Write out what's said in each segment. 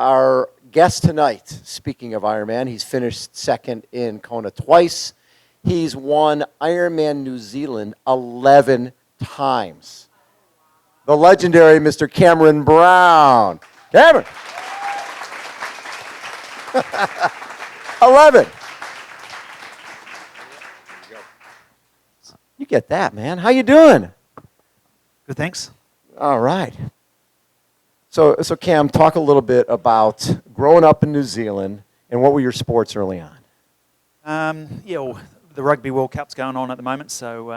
Our guest tonight, speaking of Ironman, he's finished second in Kona twice. He's won Ironman New Zealand 11 times. The legendary Mr. Cameron Brown. Cameron. 11. You get that, man. How you doing? Good, thanks. All right. So Cam, talk a little bit about growing up in New Zealand and what were your sports early on? Well, the Rugby World Cup's going on at the moment, so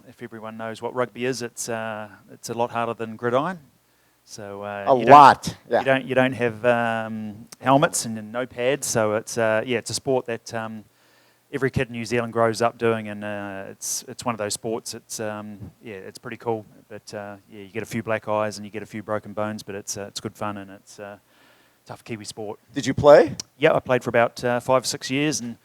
if everyone knows what rugby is, it's a lot harder than gridiron. So you don't have helmets and no pads, so it's a sport that every kid in New Zealand grows up doing, and it's one of those sports. It's pretty cool, but you get a few black eyes and you get a few broken bones, but it's good fun and it's tough Kiwi sport. Did you play? Yeah, I played for about 5 or 6 years, and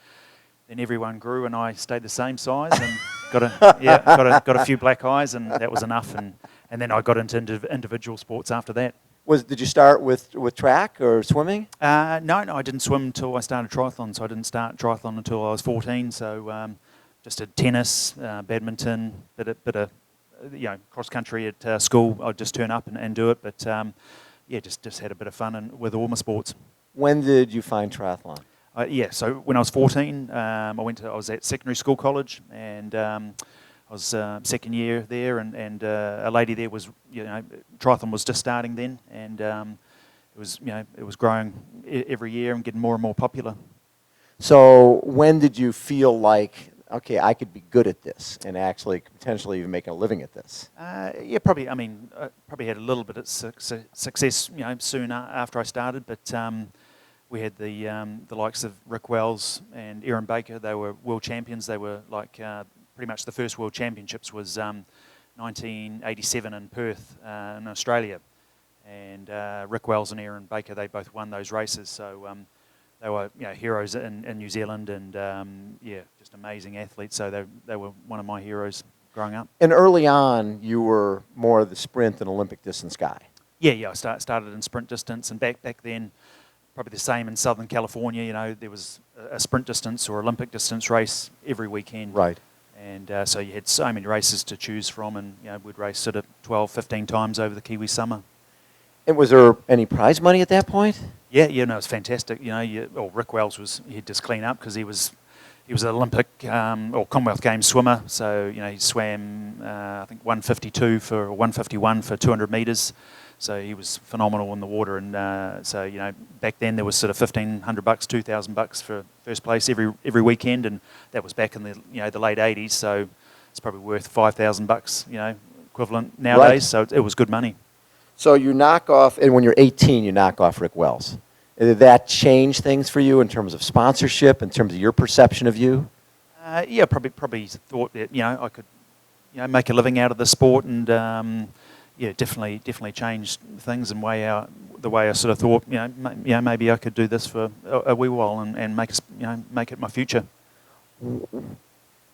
then everyone grew and I stayed the same size and got a few black eyes, and that was enough. And then I got into individual sports after that. Did you start with track or swimming? No, I didn't swim until I started triathlon. So I didn't start triathlon until I was 14. So just did tennis, badminton, bit of cross country at school. I'd just turn up and do it. But just had a bit of fun with all my sports. When did you find triathlon? So when I was 14, I was at secondary school college, and I was second year there, and a lady there was, triathlon was just starting then, and it was growing every year and getting more and more popular. So when did you feel like, okay, I could be good at this and actually potentially even making a living at this? Probably. I mean, I probably had a little bit of success, soon after I started, but we had the likes of Rick Wells and Aaron Baker. They were world champions. They were like pretty much the first World Championships was 1987 in Perth in Australia, and Rick Wells and Aaron Baker, they both won those races, so they were heroes in New Zealand, and just amazing athletes, so they were one of my heroes growing up. And early on you were more of the sprint and Olympic distance guy. I started in sprint distance, and back then probably the same in Southern California, there was a sprint distance or Olympic distance race every weekend. Right. And so you had so many races to choose from, and we'd race sort of 12, 15 times over the Kiwi summer. And was there any prize money at that point? Yeah, it was fantastic. Rick Wells he'd just clean up because he was an Olympic or Commonwealth Games swimmer. So he swam I think 152 or 151 for 200 metres. So he was phenomenal in the water, and back then there was sort of $1,500, $2,000 for first place every weekend, and that was back in the late '80s. So it's probably worth $5,000, equivalent nowadays. Right. So it was good money. So you knock off, and when you're 18, you knock off Rick Wells. Did that change things for you in terms of sponsorship, in terms of your perception of you? Probably thought that I could make a living out of the sport, and definitely changed things and the way I sort of thought, maybe I could do this for a wee while and make it my future.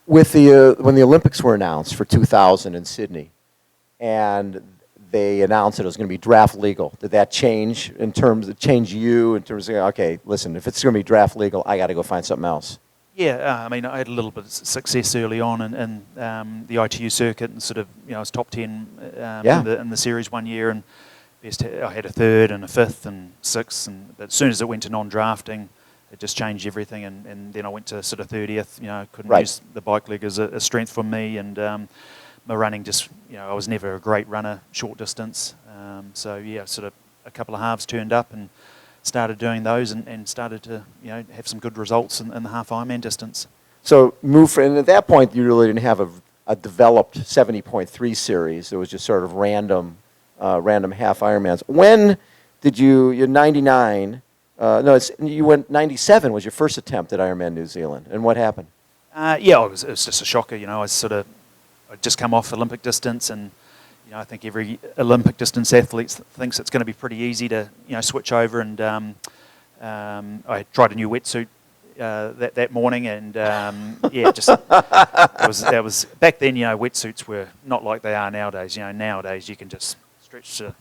With when the Olympics were announced for 2000 in Sydney, and they announced that it was going to be draft legal, did that change you in terms of, okay, listen, if it's going to be draft legal, I got to go find something else? Yeah, I had a little bit of success early on in the ITU circuit, and sort of, I was top 10 in the series one year, and I had a third and a fifth and sixth, but as soon as it went to non-drafting, it just changed everything, and then I went to sort of 30th. I couldn't use the bike leg as a strength for me, and my running just, I was never a great runner, short distance, sort of a couple of halves turned up and started doing those, and started to have some good results in the half Ironman distance. So and at that point you really didn't have a developed 70.3 series. It was just sort of random half Ironmans. When did you're 99, you went 97 was your first attempt at Ironman New Zealand, and what happened? It was just a shocker. I'd just come off Olympic distance, and I think every Olympic distance athlete thinks it's going to be pretty easy to switch over, and I tried a new wetsuit that morning, and that was back then. Wetsuits were not like they are nowadays. Nowadays you can just stretch to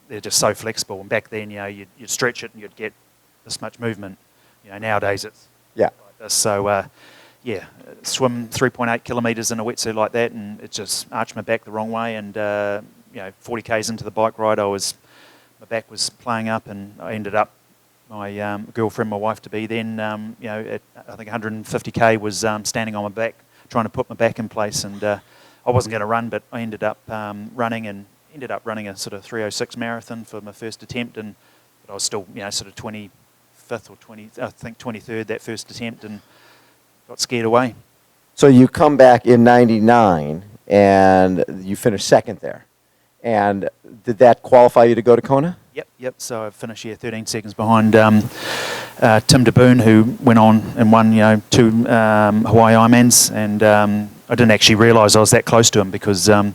they're just so flexible. And back then, you'd stretch it and you'd get this much movement. Nowadays it's Yeah. like this. So, swim 3.8 kilometres in a wetsuit like that, and it just arched my back the wrong way. And 40 k's into the bike ride, my back was playing up, and I ended up, my girlfriend, my wife to be then, at I think 150k was standing on my back, trying to put my back in place. And I wasn't going to run, but I ended up running a sort of 3:06 marathon for my first attempt, but I was still sort of 25th or 23rd that first attempt, and got scared away. So you come back in '99 and you finish second there. And did that qualify you to go to Kona? Yep. So I finished 13 seconds behind Tim DeBoon, who went on and won 2 Hawaii Ironmans, and I didn't actually realise I was that close to him, because there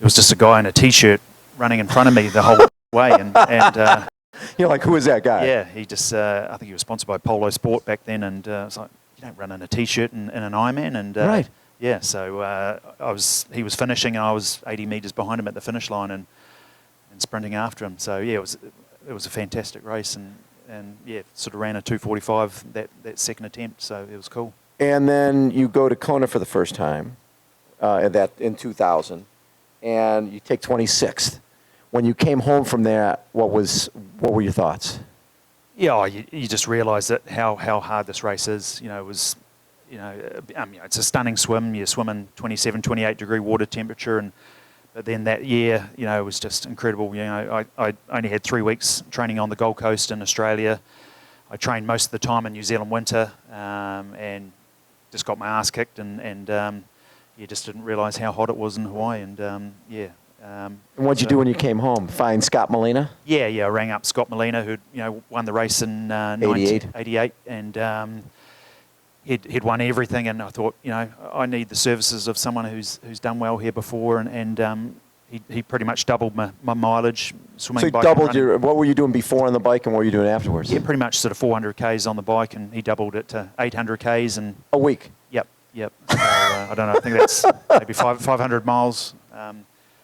was just a guy in a t-shirt running in front of me the whole way, and You're like, who is that guy? yeah, he just I think he was sponsored by Polo Sport back then, and it's like, you don't run in a t-shirt in an Ironman, and Right. Yeah, so he was finishing, and I was 80 metres behind him at the finish line, and sprinting after him. So yeah, it was a fantastic race, and yeah, sort of ran a 2:45 that second attempt, so it was cool. And then you go to Kona for the first time, in 2000, and you take 26th. When you came home from there, what were your thoughts? Yeah, you just realise that how hard this race is. It was, it's a stunning swim. You swim in 27, 28 degree water temperature, but then that year, it was just incredible. I only had 3 weeks training on the Gold Coast in Australia. I trained most of the time in New Zealand winter, and just got my ass kicked, and just didn't realise how hot it was in Hawaii, and And what'd you do when you came home? Find Scott Molina? Yeah, I rang up Scott Molina, who won the race in 1988, and he'd won everything, and I thought, I need the services of someone who's done well here before, and he pretty much doubled my mileage swimming. So he bike, doubled what were you doing before on the bike, and what were you doing afterwards? Yeah, pretty much sort of 400 k's on the bike, and he doubled it to 800 k's, and a week. Yep. So, I don't know. I think that's maybe 500 miles.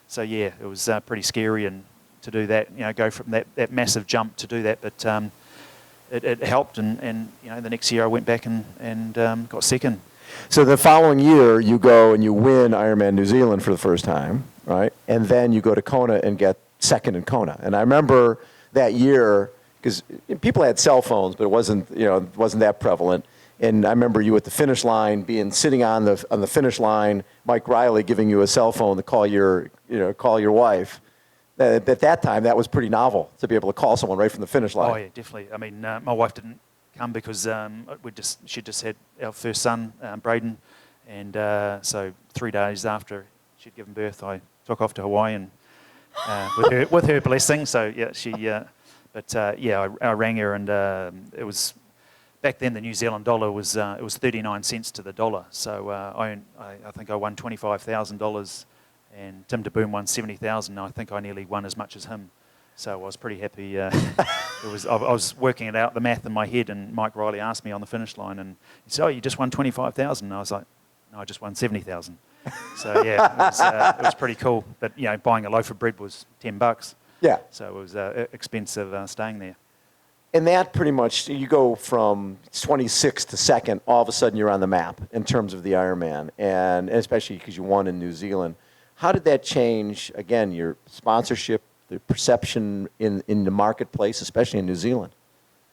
So yeah, it was pretty scary, and to do that, go from that massive jump to do that, but it helped, and the next year I went back and got second. So the following year, you go and you win Ironman New Zealand for the first time, right? And then you go to Kona and get second in Kona. And I remember that year, because people had cell phones, but it wasn't that prevalent. And I remember you at the finish line, sitting on the finish line, Mike Riley giving you a cell phone to call your wife. At that time, that was pretty novel, to be able to call someone right from the finish line. Oh yeah, definitely. I mean, my wife didn't come because she just had our first son, Braden, and so 3 days after she'd given birth, I took off to Hawaii, and with her blessing. So yeah, I rang her, and it was. Back then, the New Zealand dollar was 39 cents to the dollar. So I think I won $25,000, and Tim DeBoon won $70,000. I think I nearly won as much as him. So I was pretty happy. I was working it out, the math in my head, and Mike Riley asked me on the finish line, and he said, "Oh, you just won $25,000." And I was like, "No, I just won $70,000." So yeah, it was pretty cool. But buying a loaf of bread was $10. Yeah. So it was expensive staying there. And that pretty much, you go from 26th to second, all of a sudden you're on the map in terms of the Ironman, and especially because you won in New Zealand. How did that change, again, your sponsorship, the perception in the marketplace, especially in New Zealand?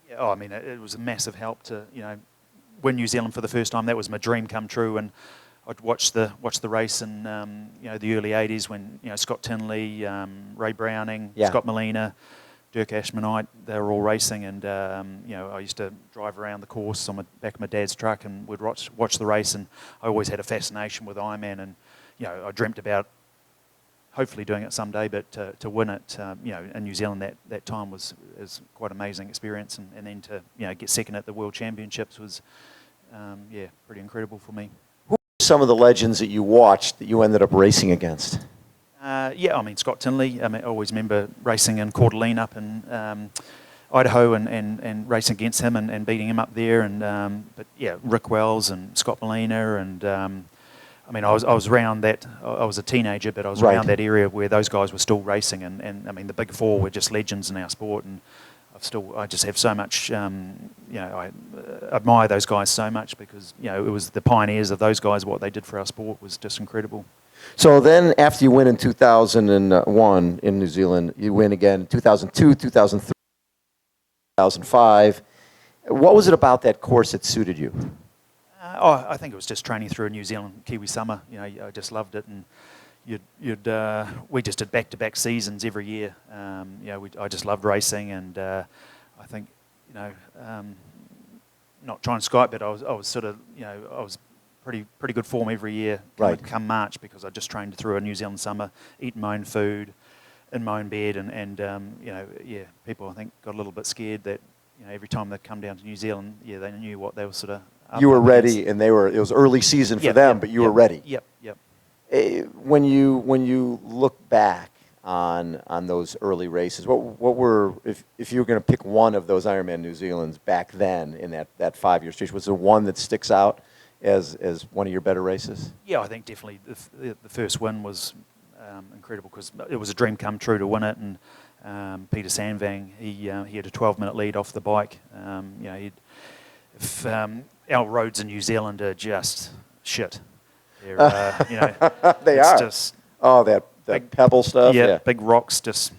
Yeah, I mean, it was a massive help to, win New Zealand for the first time. That was my dream come true, and I'd watch the race in, the early 80s when, Scott Tinley, Ray Browning, Scott Molina, Dirk Ashmanite, they were all racing, and I used to drive around the course on the back of my dad's truck and would watch the race, and I always had a fascination with Ironman, and I dreamt about hopefully doing it someday, but to win it, in New Zealand that time was quite an amazing experience, and then to get second at the World Championships was pretty incredible for me. Who were some of the legends that you watched that you ended up racing against? I mean, Scott Tinley, I always remember racing in Coeur d'Alene up in Idaho and racing against him and beating him up there. But Rick Wells and Scott Molina, and I mean, I was around that. I was a teenager, but I was Right. around that area where those guys were still racing, and I mean, the big four were just legends in our sport, and I just have so much, I admire those guys so much because, it was the pioneers of those guys. What they did for our sport was just incredible. So then after you win in 2001 in New Zealand, you win again in 2002, 2003, 2005. What was it about that course that suited you? I think it was just training through a New Zealand Kiwi summer. I just loved it, and we just did back-to-back seasons every year. I just loved racing, and I think, not trying to Skype, but I was sort of, I was pretty good form every year come March, because I just trained through a New Zealand summer, eating my own food, in my own bed, and people I think got a little bit scared that every time they'd come down to New Zealand, they knew what they were sort of. You were ready, and it was early season for them, but you were ready. Yep. When you look back on those early races, what were, if you were going to pick one of those Ironman New Zealands back then in that 5-year stretch, was there one that sticks out as one of your better races? Yeah, I think definitely the first win was incredible, because it was a dream come true to win it, and Peter Sandvang, he had a 12-minute lead off the bike. Our roads in New Zealand are just shit. They're, they it's are. Just that big pebble stuff. Yeah, big rocks just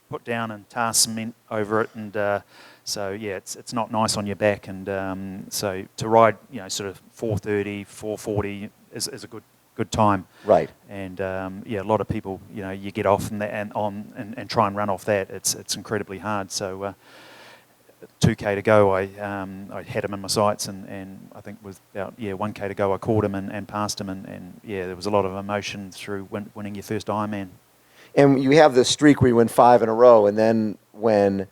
put down and tar cement over it, and it's not nice on your back. And so to ride, sort of 4:30, 4:40 is a good time. Right. And a lot of people, you get off and try and run off that. It's incredibly hard. So 2K to go, I had him in my sights, and I think with about 1K to go, I caught him and passed him, and there was a lot of emotion through winning your first Ironman. And you have this streak where you win 5 in a row, and then when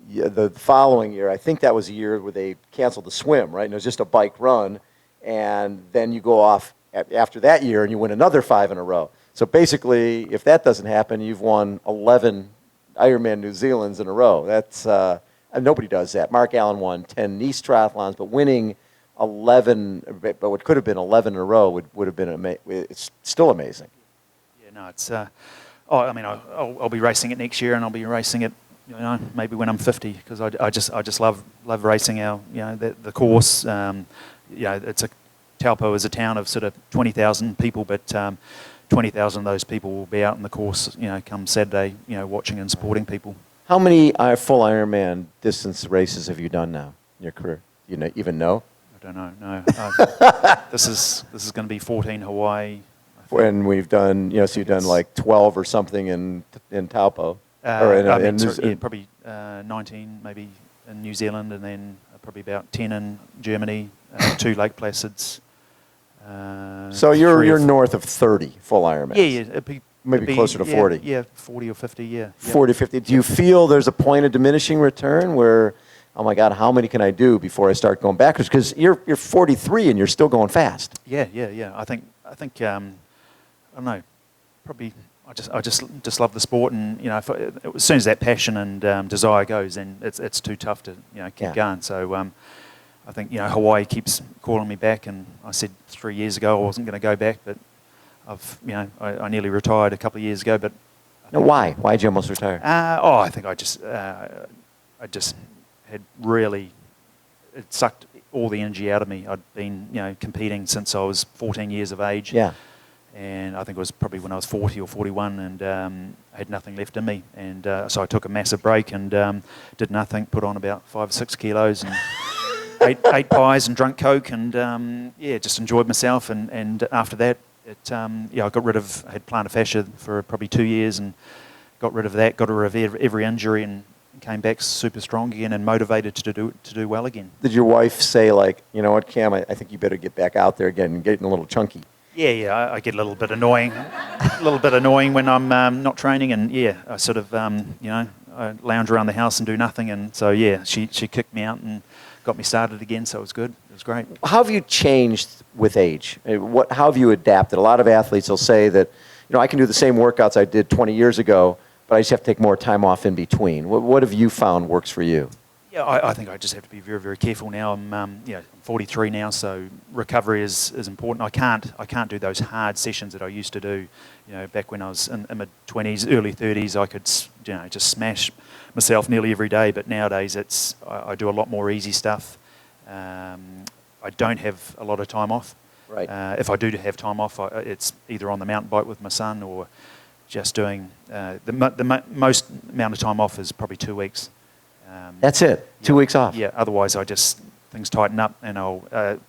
the following year, I think that was the year where they canceled the swim, right? And it was just a bike run, and then you go off after that year and you win another 5 in a row. So basically, if that doesn't happen, you've won 11 Ironman New Zealands in a row. That's nobody does that. Mark Allen won 10 Nice triathlons, but winning 11, but what could have been 11 in a row would have been it's still amazing. Yeah, no, it's. I'll be racing it next year, and I'll be racing it, maybe when I'm 50, because I just love racing the course. Taupo is a town of sort of 20,000 people, but 20,000 of those people will be out in the course, come Saturday, watching and supporting people. How many full Ironman distance races have you done now in your career? Do you even know? I don't know. No, this is going to be 14 Hawaii. And we've done, so you've done like 12 or something in Taupo, probably 19 maybe in New Zealand, and then probably about 10 in Germany, 2 Lake Placids. So you're north of 30 full Ironmans. Yeah. Maybe closer to 40. Yeah, 40 or 50, yeah. 40, 50. Do you feel there's a point of diminishing return where, oh my God, how many can I do before I start going backwards? Because you're 43 and you're still going fast. Yeah. I think I don't know. Probably I just love the sport, and as soon as that passion and desire goes, then it's too tough to keep going. So I think Hawaii keeps calling me back, and I said 3 years ago I wasn't going to go back, but I nearly retired a couple of years ago. But now, why? Why did you almost retire? I think I just had really, it sucked all the energy out of me. I'd been competing since I was 14 years of age. Yeah. And I think it was probably when I was 40 or 41, and I had nothing left in me. And so I took a massive break and did nothing, put on about 5 or 6 kilos, and ate pies and drank Coke, and just enjoyed myself. And after that, I got rid of, I had plantar fascia for probably 2 years, and got rid of that, got rid of every injury, and came back super strong again and motivated to do well again. Did your wife say, like, you know what, Cam, I think you better get back out there again and getting a little chunky? Yeah, I get a little bit annoying, when I'm not training, and I sort of, I lounge around the house and do nothing, and so she kicked me out and got me started again, so it was good. It was great. How have you changed with age? How have you adapted? A lot of athletes will say that, I can do the same workouts I did 20 years ago, but I just have to take more time off in between. What have you found works for you? Yeah, I think I just have to be very, very careful now. I'm 43 now, so recovery is important. I can't do those hard sessions that I used to do. Back when I was in my 20s, early 30s, I could just smash myself nearly every day. But nowadays, I do a lot more easy stuff. I don't have a lot of time off. Right. If I do have time off, it's either on the mountain bike with my son or just doing the most amount of time off is probably 2 weeks. That's it. 2 weeks off. Yeah. Otherwise, things tighten up, and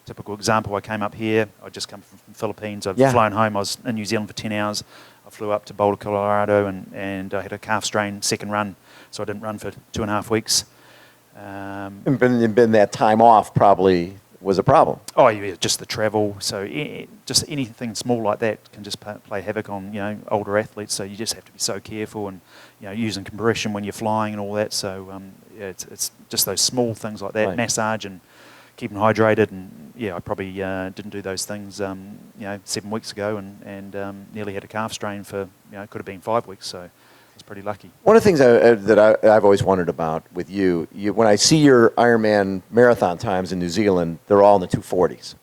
typical example. I came up here. I just come from the Philippines. I've flown home. I was in New Zealand for 10 hours. I flew up to Boulder, Colorado, and I had a calf strain second run, so I didn't run for 2.5 weeks. And been that time off probably was a problem. Oh yeah, just the travel. So just anything small like that can just play havoc on older athletes. So you just have to be so careful and using compression when you're flying and all that. So it's just those small things like that, Right. massage and keeping hydrated. And I probably didn't do those things 7 weeks ago and nearly had a calf strain for could have been 5 weeks. So I was pretty lucky. One of the things that I've always wondered about with you, when I see your Ironman marathon times in New Zealand, they're all in the 240s.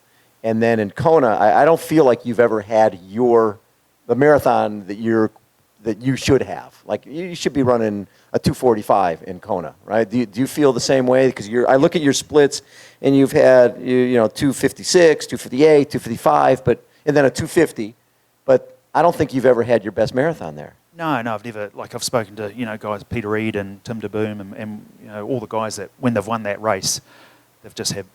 And then in Kona, I don't feel like you've ever had the marathon that you should have. Like you should be running a 245 in Kona, right? Do you feel the same way? Because I look at your splits, and you've had 256, 258, 255, and then a 250. But I don't think you've ever had your best marathon there. No, I've never, I've spoken to, guys, Peter Reid and Tim DeBoom and all the guys that, when they've won that race, they've just had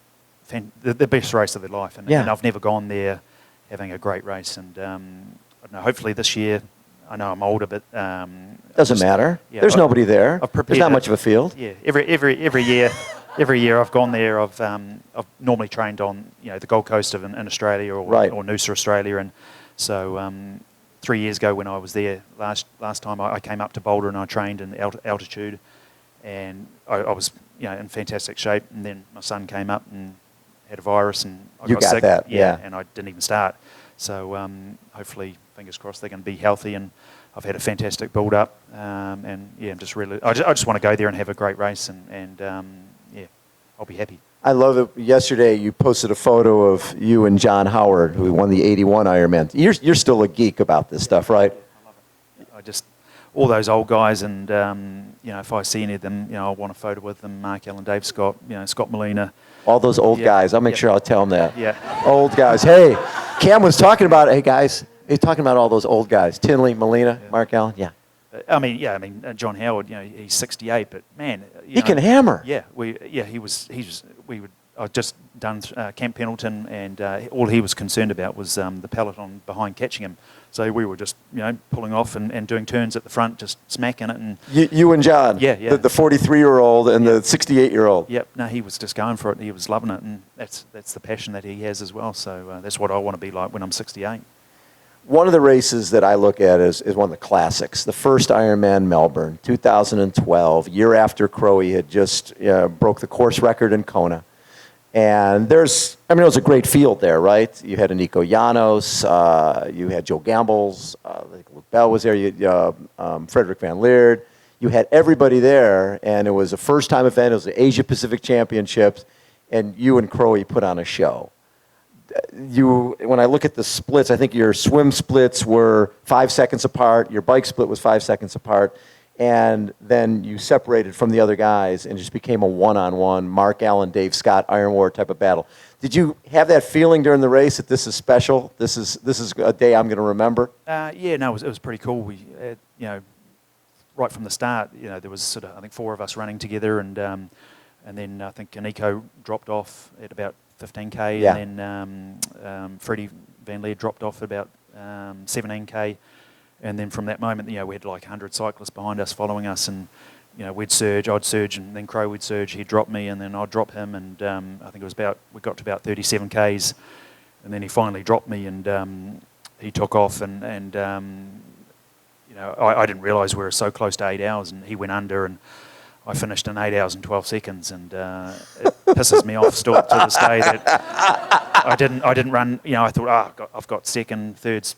the best race of their life. And I've never gone there having a great race. And I don't know, hopefully this year, I know I'm older, but... Doesn't matter. Yeah, there's nobody there. There's not much of a field. Yeah, every year I've gone there, I've normally trained on, the Gold Coast in Australia or Noosa, Australia. And so... 3 years ago when I was there last time, I came up to Boulder and I trained in altitude, and I was in fantastic shape. And then my son came up and had a virus, and I got sick. And I didn't even start. So hopefully, fingers crossed, they're going to be healthy. And I've had a fantastic build up, and I'm just really I just want to go there and have a great race, and I'll be happy. I love it. Yesterday, you posted a photo of you and John Howard, who won the 81 Ironman. You're still a geek about this stuff, right? I love it. All those old guys, and if I see any of them, I want a photo with them. Mark Allen, Dave Scott, Scott Molina. All those old guys. I'll make sure I'll tell them that. Yeah. Old guys. Hey, Cam was talking about it. Hey, guys. He's talking about all those old guys. Tinley, Molina, Mark Allen. Yeah. John Howard, he's 68, but man, he can hammer. Yeah, I'd just done Camp Pendleton, and all he was concerned about was the peloton behind catching him. So we were just, pulling off and doing turns at the front, just smacking it. And you and John, yeah. The 43-year-old and the 68-year-old. Yep. No, he was just going for it. He was loving it, and that's the passion that he has as well. So that's what I want to be like when I'm 68. One of the races that I look at is one of the classics, the first Ironman Melbourne, 2012, year after Crowe had just broke the course record in Kona. And it was a great field there, right? You had Nico Llanos, you had Joe Gambles, Luke Bell was there, Frederick Van Leerd. You had everybody there, and it was a first-time event. It was the Asia Pacific Championships, and you and Crowe put on a show. When I look at the splits, I think your swim splits were 5 seconds apart, your bike split was 5 seconds apart, and then you separated from the other guys and just became a one-on-one Mark Allen, Dave Scott, Iron War type of battle. Did you have that feeling during the race that this is special? This is a day I'm going to remember? It was pretty cool. We, right from the start, there was sort of, I think, 4 of us running together, and then I think Nico dropped off at about 15k, and then Freddie Van Leer dropped off at about 17k, and then from that moment, we had like 100 cyclists behind us following us, and we'd surge, I'd surge, and then Crowe would surge, he'd drop me, and then I'd drop him, and I think we got to about 37k's, and then he finally dropped me, and he took off, and I didn't realise we were so close to 8 hours, and he went under, and I finished in 8 hours and 12 seconds, and it pisses me off still to this day that I didn't run. I thought, I've got second, thirds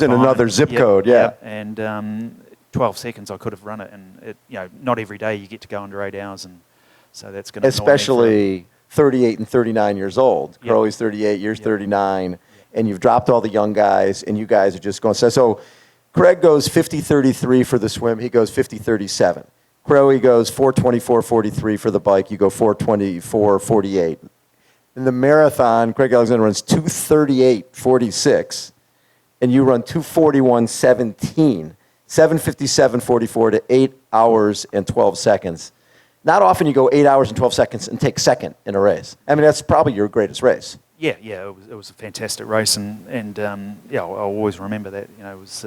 in another zip code, and 12 seconds I could have run it, and not every day you get to go under 8 hours, and So that's going to especially 38 and 39 years old. Yep. Crowley's 38, you're Yep. 39, Yep. and you've dropped all the young guys, and you guys are just going. So Craig goes 50-33 for the swim. He goes 50-37. Crowley goes 4:24:43 for the bike. You go 4:24:48. In the marathon, Craig Alexander runs 2:38:46, and you run 2:41:17, 7:57:44 to 8 hours and 12 seconds. Not often you go 8 hours and 12 seconds and take second in a race. I mean, that's probably your greatest race. Yeah, it was a fantastic race, and I'll always remember that. It was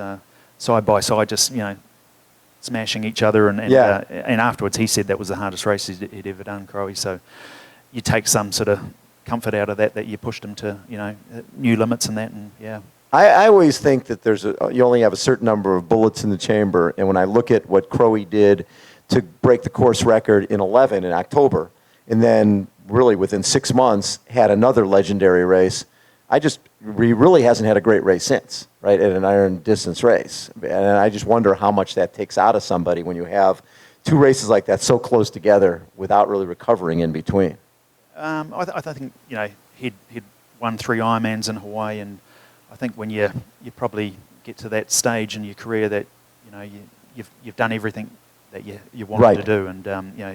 side by side, just smashing each other, and afterwards he said that was the hardest race he'd ever done, Crowe. So you take some sort of comfort out of that you pushed him to new limits and that, and yeah. I always think that you only have a certain number of bullets in the chamber, and when I look at what Crowe did to break the course record in 11 in October, and then really within 6 months had another legendary race, he really hasn't had a great race since, right, at an iron distance race. And I just wonder how much that takes out of somebody when you have two races like that so close together without really recovering in between. I think he'd won 3 Ironmans in Hawaii, and I think when you probably get to that stage in your career that you've done everything that you wanted to do, and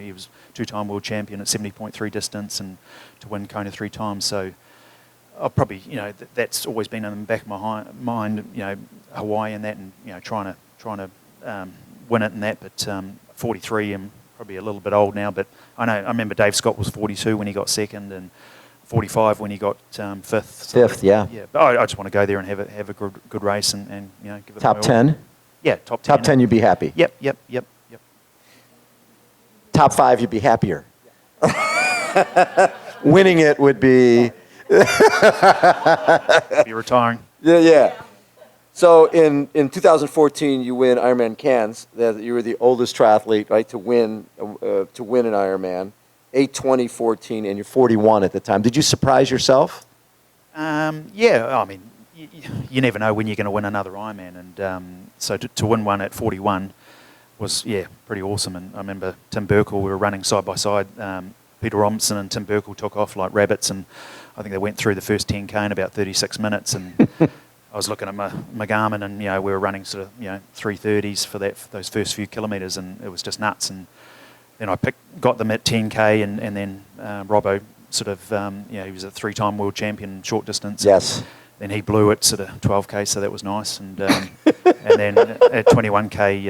he was 2-time world champion at 70.3 distance, and to win Kona 3 times. So I'll probably that's always been in the back of my mind, Hawaii and that, and trying to win it and that. But 43, I'm probably a little bit old now, but I remember Dave Scott was 42 when he got second, and 45 when he got fifth. So, fifth, yeah. But I just want to go there and have a good race and give it top 10. Yeah, top 10. Top 10, you'd be happy. Yep. Top 5, you'd be happier. Winning it would be. Be retiring. Yeah. So in 2014, you win Ironman Cairns. You were the oldest triathlete, right, to win an Ironman. 8:20:14, and you're 41 at the time. Did you surprise yourself? Yeah. I mean, you never know when you're going to win another Ironman, and so to win one at 41 was pretty awesome. And I remember Tim Burkle. We were running side by side. Peter Robinson and Tim Burkle took off like rabbits, and I think they went through the first 10K in about 36 minutes. And I was looking at my Garmin, and we were running sort of 3:30s for those first few kilometres, and it was just nuts. And then I got them at 10K, and then Robbo sort of he was a 3-time world champion short distance. Yes. Then he blew it sort of 12K, so that was nice. And and then at 21K,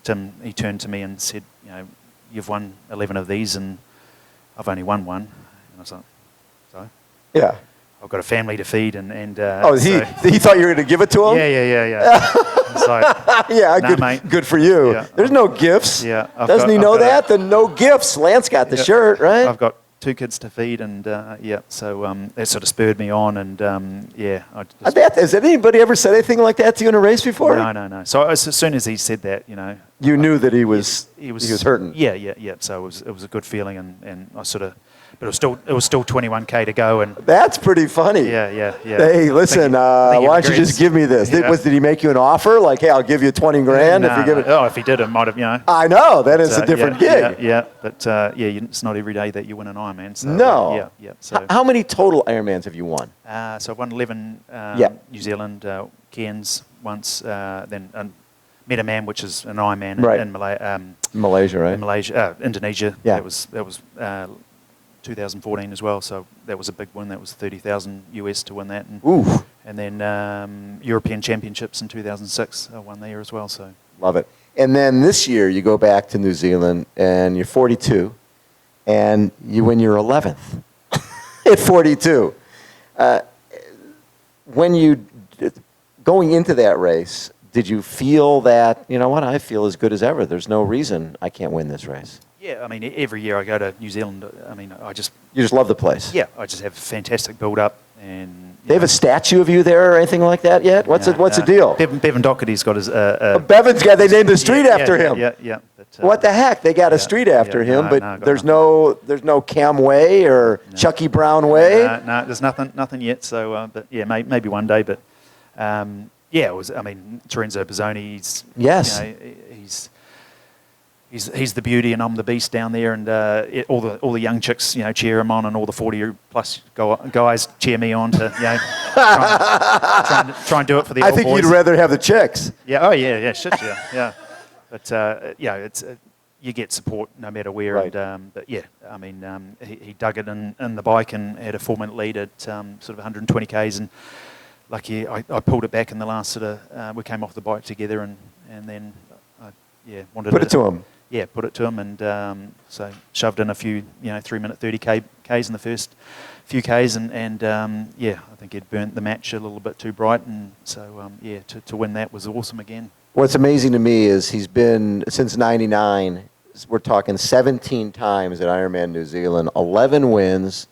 Tim, he turned to me and said, you've won 11 of these, and I've only won one. And I was like, so? Yeah. I've got a family to feed, and he thought you were going to give it to him? Yeah. It's like, good, mate. Good for you. Yeah, There's no gifts. Yeah. Doesn't he know that? The no gifts. Lance got the shirt, right? I've got 2 kids to feed, and so that sort of spurred me on, and I bet. Has anybody ever said anything like that to you in a race before? No. So as soon as he said that, you knew that he was hurting. Yeah. So it was a good feeling, and I sort of. But it was still 21K to go, and that's pretty funny. Yeah. Hey, listen, why don't you just give me this? Yeah. Did he make you an offer? Like, hey, I'll give you 20 grand if you give it. Oh, if he did, it might have, I know that is a different gig. Yeah. But it's not every day that you win an Ironman. So, no. Yeah. So how many total Ironmans have you won? So I've won 11. New Zealand, Cairns once, then Medaman, which is an Ironman in Malaysia, right? In Malaysia, Indonesia. Yeah. That was 2014 as well, so that was a big win. That was $30,000 US to win that, and then European Championships in 2006. I won there as well. So love it. And then this year you go back to New Zealand and you're 42, and you win your 11th at 42. When you going into that race, did you feel that I feel as good as ever? There's no reason I can't win this race. Yeah, I mean, every year I go to New Zealand, You just love the place. Yeah, I just have a fantastic build-up. And they have a statue of you there or anything like that yet? What's the deal? Bevan Doherty's got his... Bevan's got, they named the street after him. Yeah. But, what the heck? They got a street after him, but there's no Cam Way or Chucky Brown Way? No, there's nothing yet. So, but yeah, maybe one day. But it was, Terenzo Bozzoni, he's he's the beauty and I'm the beast down there, and all the young chicks, you know, cheer him on, and all the 40+ guys cheer me on to, you know, try and do it for the old boys. I think you'd rather have the chicks. Yeah. Oh yeah. Shit. Yeah. But yeah, it's you get support no matter where. Right. And but yeah, I mean, he dug it in the bike and had a 4-minute lead at sort of 120 k's, and lucky I pulled it back in the last sort of. We came off the bike together, and then I wanted Put it to him. Yeah, put it to him, and so shoved in a few, you know, 3-minute 30 k's in the first few k's, and yeah, I think he'd burnt the match a little bit too bright, and so yeah, to win that was awesome again. What's amazing to me is he's been, since '99, we're talking 17 times at Ironman New Zealand, 11 wins,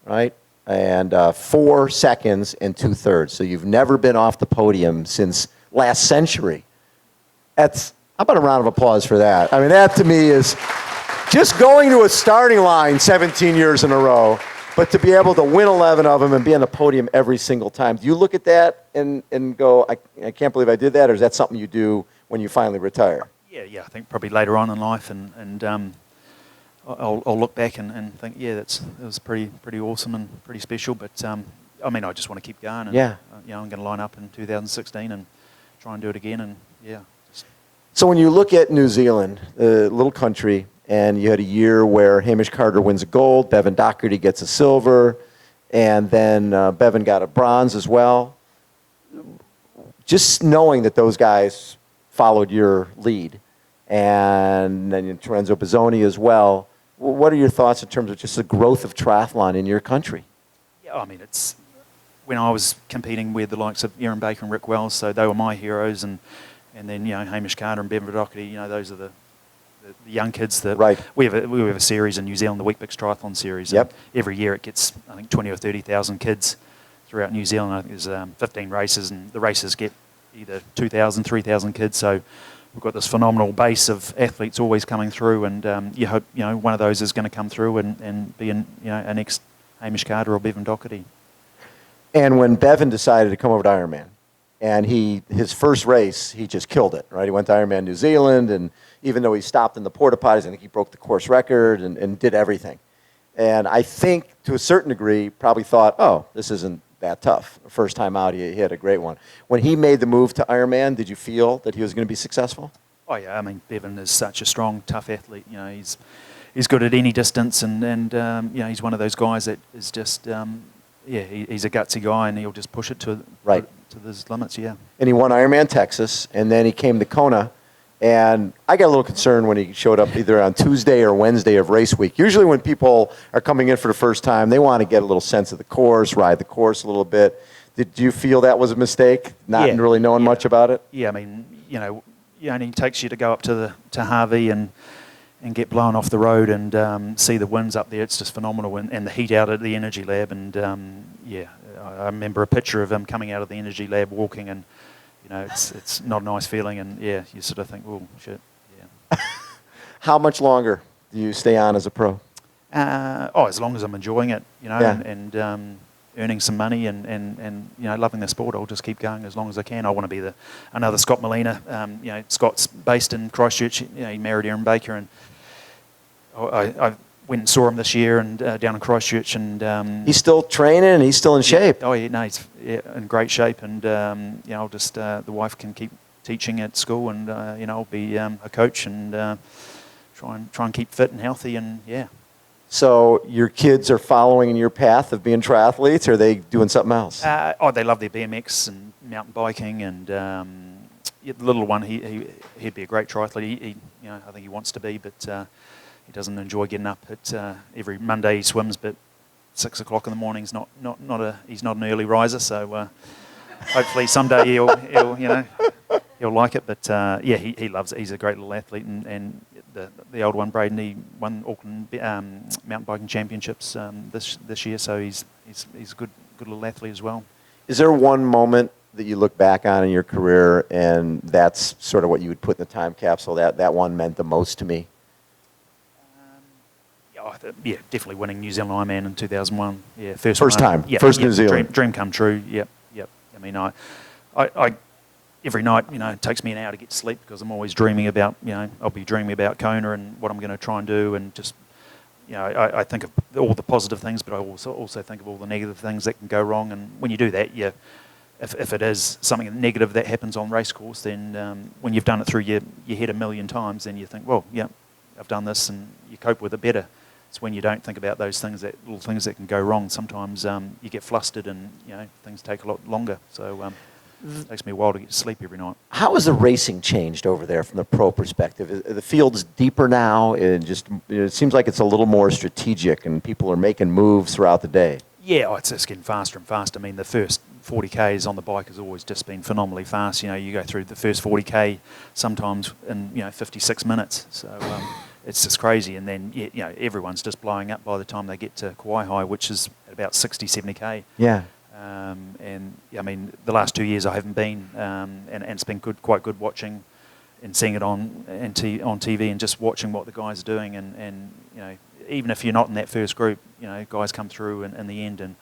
right? And 4 seconds and 2/3. So you've never been off the podium since last century. How about a round of applause for that? I mean, that to me is just going to a starting line 17 years in a row, but to be able to win 11 of them and be on the podium every single time. Do you look at that and go, I can't believe I did that, or is that something you do when you finally retire? Yeah, I think probably later on in life, and I'll look back and think, yeah, it was pretty awesome and pretty special. But I mean, I just want to keep going. And, yeah. You know, I'm going to line up in 2016 and try and do it again. And yeah. So when you look at New Zealand, a little country, and you had a year where Hamish Carter wins a gold, Bevan Doherty gets a silver, and then Bevan got a bronze as well. Just knowing that those guys followed your lead, and then Lorenzo Bozzoni as well, what are your thoughts in terms of just the growth of triathlon in your country? Yeah, I mean, it's when I was competing with the likes of Aaron Baker and Rick Wells, so they were my heroes, and then, you know, Hamish Carter and Bevan Doherty, you know, those are the young kids that right. we have a series in New Zealand, the Weet-Bix Triathlon Series. Yep. Every year it gets, I think, 20 or 30,000 kids throughout New Zealand. I think there's 15 races, and the races get either 2,000, 3,000 kids. So we've got this phenomenal base of athletes always coming through, and you hope, you know, one of those is going to come through and be a next Hamish Carter or Bevan Doherty. And when Bevan decided to come over to Ironman, and his first race, he just killed it, right? He went to Ironman New Zealand, and even though he stopped in the porta potties, I think he broke the course record and did everything. And I think, to a certain degree, probably thought, oh, this isn't that tough. First time out, he had a great one. When he made the move to Ironman, did you feel that he was going to be successful? Oh yeah, I mean, Bevan is such a strong, tough athlete. You know, he's good at any distance, and you know, he's one of those guys that is just he's a gutsy guy, and he'll just push it to his limits. Yeah. And he won Ironman Texas, and then he came to Kona. And I got a little concerned when he showed up either on Tuesday or Wednesday of race week. Usually when people are coming in for the first time, they want to get a little sense of the course, ride the course a little bit. Did you feel that was a mistake, not really knowing much about it? Yeah, I mean, you know, it only takes you to go up to Harvey and get blown off the road and see the winds up there. It's just phenomenal, and the heat out at the Energy Lab. And yeah, I remember a picture of him coming out of the Energy Lab walking, and you know, it's not a nice feeling, and yeah, you sort of think, oh shit, yeah. How much longer do you stay on as a pro? As long as I'm enjoying it, you know, yeah. and earning some money and you know, loving the sport. I'll just keep going as long as I can. I want to be another Scott Molina. You know, Scott's based in Christchurch. You know, he married Aaron Baker, and I went and saw him this year and down in Christchurch, and he's still training and he's still in shape. Oh yeah, no, he's in great shape, and you know, I'll just the wife can keep teaching at school, and you know, I'll be a coach and try and keep fit and healthy, and yeah. So your kids are following in your path of being triathletes, or are they doing something else? They love their BMX and mountain biking, and the little one, he'd be a great triathlete. He you know, I think he wants to be, but he doesn't enjoy getting up at every Monday. He swims, but 6 o'clock in the morning he's not an early riser. So hopefully someday he'll like it. But yeah, he loves it. He's a great little athlete, and the old one, Braden, he won Auckland mountain biking championships this year. So he's a good little athlete as well. Is there one moment that you look back on in your career, and that's sort of what you would put in the time capsule? That one meant the most to me. Yeah, definitely winning New Zealand Ironman in 2001. Yeah, first time. Yeah, first New Zealand. Dream come true. Yep. I mean, I every night, it takes me an hour to get to sleep because I'm always dreaming about, I'll be dreaming about Kona and what I'm going to try and do, and just, I think of all the positive things, but I also think of all the negative things that can go wrong. And when you do that, if it is something negative that happens on race course, then when you've done it through your head a million times, then you think, well, yeah, I've done this, and you cope with it better. It's when you don't think about those things, little things that can go wrong. Sometimes you get flustered, and things take a lot longer. So it takes me a while to get to sleep every night. How has the racing changed over there from the pro perspective? The field's deeper now. It seems like it's a little more strategic, and people are making moves throughout the day. Yeah, it's just getting faster and faster. I mean, the first 40Ks on the bike has always just been phenomenally fast. You go through the first 40K sometimes in 56 minutes. So it's just crazy. And then everyone's just blowing up by the time they get to Kauai High, which is at about 60, 70K. Yeah. And I mean, the last 2 years I haven't been, and it's been quite good watching and seeing it on TV and just watching what the guys are doing. And even if you're not in that first group, guys come through in the end, and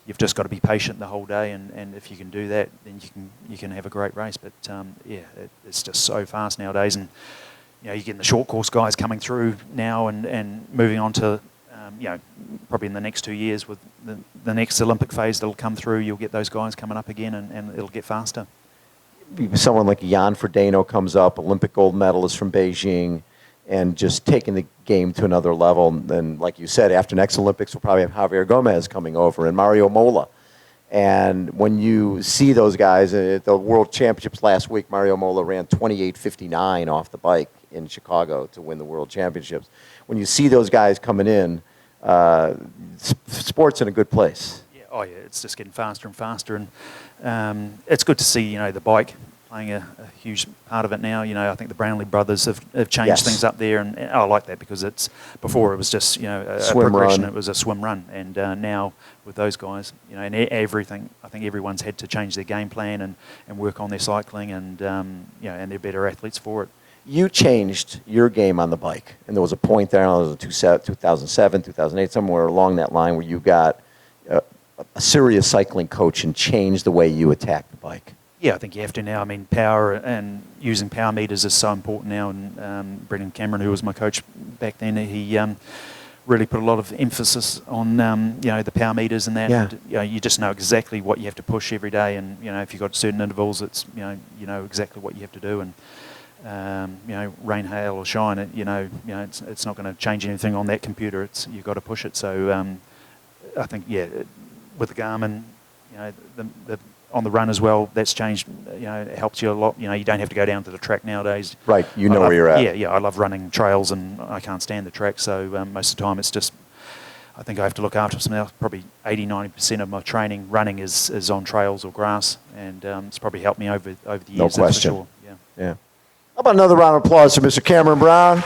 you've just got to be patient the whole day. And if you can do that, then you can have a great race. But it's just so fast nowadays. And you're getting the short course guys coming through now and moving on to probably in the next 2 years with the next Olympic phase that'll come through, you'll get those guys coming up again, and it'll get faster. Someone like Jan Frodeno comes up, Olympic gold medalist from Beijing, and just taking the game to another level. And like you said, after next Olympics, we'll probably have Javier Gomez coming over and Mario Mola. And when you see those guys at the World Championships last week, Mario Mola ran 28:59 off the bike in Chicago to win the World Championships. When you see those guys coming in, sport's in a good place. Yeah, it's just getting faster and faster, and it's good to see the bike playing a huge part of it now. I think the Brownlee brothers have changed things up there, and I like that because before it was just a swim progression. run. It was a swim run, and now with those guys, and everything, I think everyone's had to change their game plan and work on their cycling, and and they're better athletes for it. You changed your game on the bike, and there was a point there, I don't know, 2007, 2008, somewhere along that line where you got a serious cycling coach and changed the way you attack the bike. Yeah, I think you have to now. I mean, power and using power meters is so important now, and Brendan Cameron, who was my coach back then, he really put a lot of emphasis on the power meters and that. Yeah. And, you just know exactly what you have to push every day, and if you've got certain intervals, it's you know exactly what you have to do, and rain, hail, or shine, it's not going to change anything on that computer. You've got to push it. So I think with the Garmin, the on the run as well, that's changed. It helps you a lot. You don't have to go down to the track nowadays. Right, where you're at. Yeah. I love running trails, and I can't stand the track. So most of the time, it's just I think I have to look after something else. Probably 80-90% of my training running is on trails or grass, and it's probably helped me over the years. No question. That's for sure. Yeah. How about another round of applause for Mr. Cameron Brown?